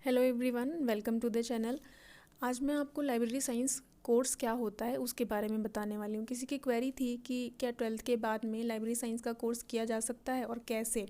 Hello everyone, welcome to the channel. आज मैं आपको लाइब्रेरी साइंस कोर्स क्या होता है उसके बारे में बताने वाली हूँ। किसी की क्वेरी थी कि क्या 12th के बाद में लाइब्रेरी साइंस का कोर्स किया जा सकता है और कैसे।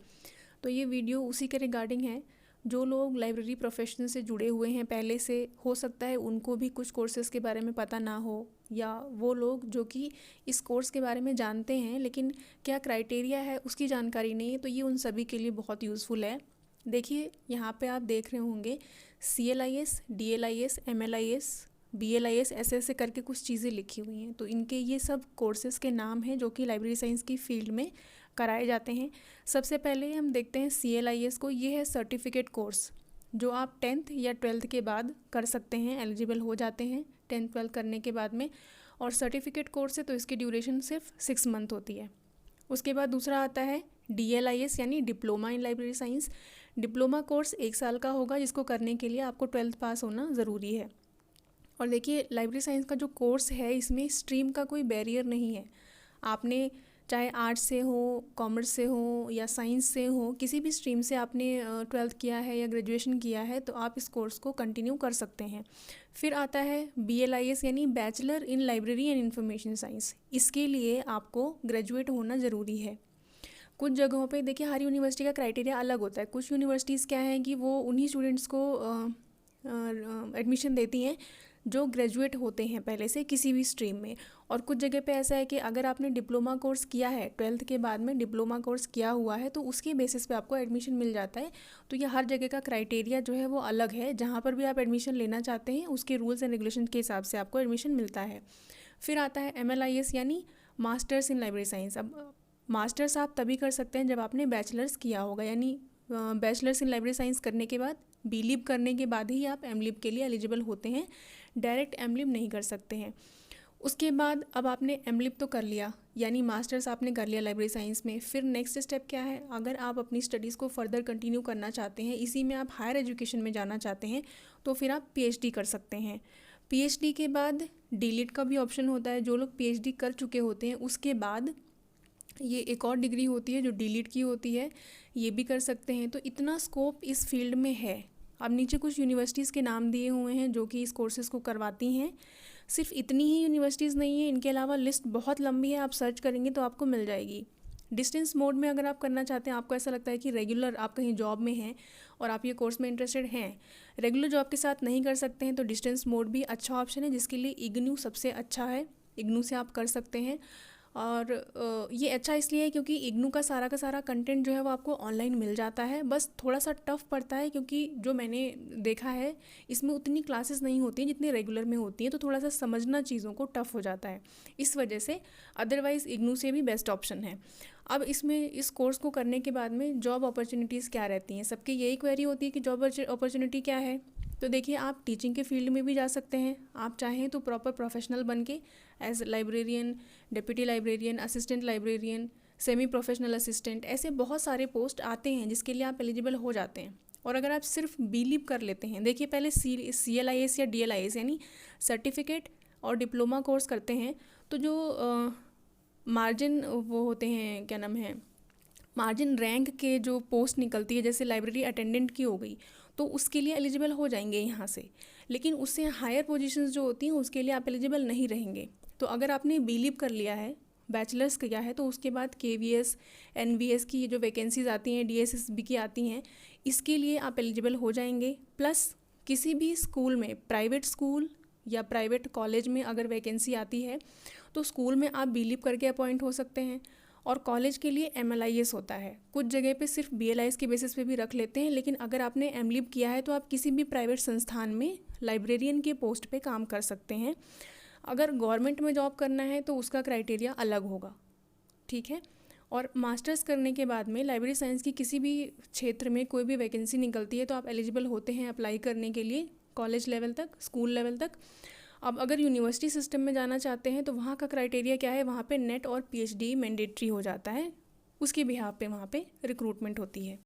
तो ये वीडियो उसी के रिगार्डिंग है। जो लोग लाइब्रेरी प्रोफेशन से जुड़े हुए हैं पहले से, हो सकता है उनको भी कुछ कोर्सेज़ के बारे में पता ना हो, या वो लोग जो कि इस कोर्स के बारे में जानते हैं लेकिन क्या क्राइटेरिया है उसकी जानकारी नहीं है, तो ये उन सभी के लिए बहुत यूज़फुल है। देखिए यहाँ पे आप देख रहे होंगे CLIS, DLIS, MLIS, BLIS ऐसे ऐसे करके कुछ चीज़ें लिखी हुई हैं। तो इनके ये सब कोर्सेज़ के नाम हैं जो कि लाइब्रेरी साइंस की फील्ड में कराए जाते हैं। सबसे पहले हम देखते हैं CLIS को। ये है सर्टिफिकेट कोर्स जो आप 10th या 12th के बाद कर सकते हैं, एलिजिबल हो जाते हैं 10th 12th करने के बाद में। और सर्टिफिकेट कोर्स है तो इसकी ड्यूरेशन सिर्फ 6 मंथ होती है। उसके बाद दूसरा आता है DLIS यानी diploma in library science. Diploma course 1 साल का होगा जिसको करने के लिए आपको 12th पास होना ज़रूरी है। और देखिए लाइब्रेरी साइंस का जो कोर्स है इसमें स्ट्रीम का कोई बैरियर नहीं है। आपने चाहे आर्ट्स से हो, कॉमर्स से हो या साइंस से हो, किसी भी स्ट्रीम से आपने 12th किया है या ग्रेजुएशन किया है तो आप इस कोर्स को कंटिन्यू कर सकते हैं। फिर आता है BLIS यानी bachelor in library and information science. इसके लिए आपको ग्रेजुएट होना ज़रूरी है। कुछ जगहों पे देखिए हर यूनिवर्सिटी का क्राइटेरिया अलग होता है। कुछ यूनिवर्सिटीज़ क्या है कि वो उन्हीं स्टूडेंट्स को एडमिशन देती हैं जो ग्रेजुएट होते हैं पहले से किसी भी स्ट्रीम में। और कुछ जगह पे ऐसा है कि अगर आपने डिप्लोमा कोर्स किया है 12th के बाद में, डिप्लोमा कोर्स किया हुआ है, तो उसके बेसिस पे आपको एडमिशन मिल जाता है। तो ये हर जगह का क्राइटेरिया जो है वो अलग है। जहाँ पर भी आप एडमिशन लेना चाहते हैं उसके रूल्स एंड रेगुलेशन के हिसाब से आपको एडमिशन मिलता है। फिर आता है MLIS यानी मास्टर्स इन लाइब्रेरी साइंस। अब मास्टर्स आप तभी कर सकते हैं जब आपने बैचलर्स किया होगा, यानी बैचलर्स इन लाइब्रेरी साइंस करने के बाद BLib करने के बाद ही आप MLib के लिए एलिजिबल होते हैं। डायरेक्ट MLib नहीं कर सकते हैं। उसके बाद अब आपने MLib तो कर लिया, यानी मास्टर्स आपने कर लिया लाइब्रेरी साइंस में। फिर नेक्स्ट स्टेप क्या है? अगर आप अपनी स्टडीज़ को फर्दर कंटिन्यू करना चाहते हैं, इसी में आप हायर एजुकेशन में जाना चाहते हैं, तो फिर आप PhD कर सकते हैं। PhD के बाद DLit का भी ऑप्शन होता है। जो लोग PhD कर चुके होते हैं उसके बाद ये एक और डिग्री होती है जो DLit की होती है, ये भी कर सकते हैं। तो इतना स्कोप इस फील्ड में है। अब नीचे कुछ यूनिवर्सिटीज़ के नाम दिए हुए हैं जो कि इस कोर्सेज़ को करवाती हैं। सिर्फ इतनी ही यूनिवर्सिटीज़ नहीं है, इनके अलावा लिस्ट बहुत लंबी है। आप सर्च करेंगे तो आपको मिल जाएगी। डिस्टेंस मोड में अगर आप करना चाहते हैं, आपको ऐसा लगता है कि रेगुलर आप कहीं जॉब में हैं और आप ये कोर्स में इंटरेस्टेड हैं, रेगुलर जॉब के साथ नहीं कर सकते हैं, तो डिस्टेंस मोड भी अच्छा ऑप्शन है, जिसके लिए इग्नू सबसे अच्छा है। इग्नू से आप कर सकते हैं। और ये अच्छा इसलिए है क्योंकि इग्नू का सारा कंटेंट जो है वो आपको ऑनलाइन मिल जाता है। बस थोड़ा सा टफ़ पड़ता है क्योंकि जो मैंने देखा है इसमें उतनी क्लासेस नहीं होती हैं जितनी रेगुलर में होती हैं, तो थोड़ा सा समझना चीज़ों को टफ़ हो जाता है इस वजह से। अदरवाइज़ इग्नू से भी बेस्ट ऑप्शन है। अब इसमें इस कोर्स को करने के बाद में जॉब अपॉर्चुनिटीज़ क्या रहती हैं? सबकी यही क्वेरी होती है कि जॉब अपॉर्चुनिटी क्या है। तो देखिए आप टीचिंग के फील्ड में भी जा सकते हैं। आप चाहें तो प्रॉपर प्रोफेशनल बन के as librarian, deputy librarian, assistant librarian, semi professional assistant, ऐसे बहुत सारे पोस्ट आते हैं जिसके लिए आप एलिजिबल हो जाते हैं। और अगर आप सिर्फ BLib कर लेते हैं, देखिए पहले CLIS या DLIS यानी सर्टिफिकेट और डिप्लोमा कोर्स करते हैं, तो जो मार्जिन वो होते हैं, क्या नाम है, मार्जिन रैंक के जो पोस्ट निकलती है, जैसे लाइब्रेरी अटेंडेंट की हो गई, तो उसके लिए एलिजिबल हो जाएंगे यहाँ से। लेकिन उससे हायर पोजीशंस जो होती हैं उसके लिए आप एलिजिबल नहीं रहेंगे। तो अगर आपने BLib कर लिया है, बैचलर्स किया है, तो उसके बाद KVS, NVS की जो वैकेंसीज आती हैं, DSSB की आती हैं, इसके लिए आप एलिजिबल हो जाएंगे। प्लस किसी भी स्कूल में, प्राइवेट स्कूल या प्राइवेट कॉलेज में अगर वैकेंसी आती है तो स्कूल में आप BLib करके अपॉइंट हो सकते हैं। और कॉलेज के लिए MLIS होता है। कुछ जगह पे सिर्फ BLIS के बेसिस पे भी रख लेते हैं, लेकिन अगर आपने MLib किया है तो आप किसी भी प्राइवेट संस्थान में लाइब्रेरियन के पोस्ट पे काम कर सकते हैं। अगर गवर्नमेंट में जॉब करना है तो उसका क्राइटेरिया अलग होगा, ठीक है। और मास्टर्स करने के बाद में लाइब्रेरी साइंस की किसी भी क्षेत्र में कोई भी वैकेंसी निकलती है तो आप एलिजिबल होते हैं अप्लाई करने के लिए कॉलेज लेवल तक, स्कूल लेवल तक। अब अगर यूनिवर्सिटी सिस्टम में जाना चाहते हैं तो वहाँ का क्राइटेरिया क्या है? वहाँ पे नेट और PhD मैंडेटरी हो जाता है, उसके बिहाफ पे वहाँ पे रिक्रूटमेंट होती है।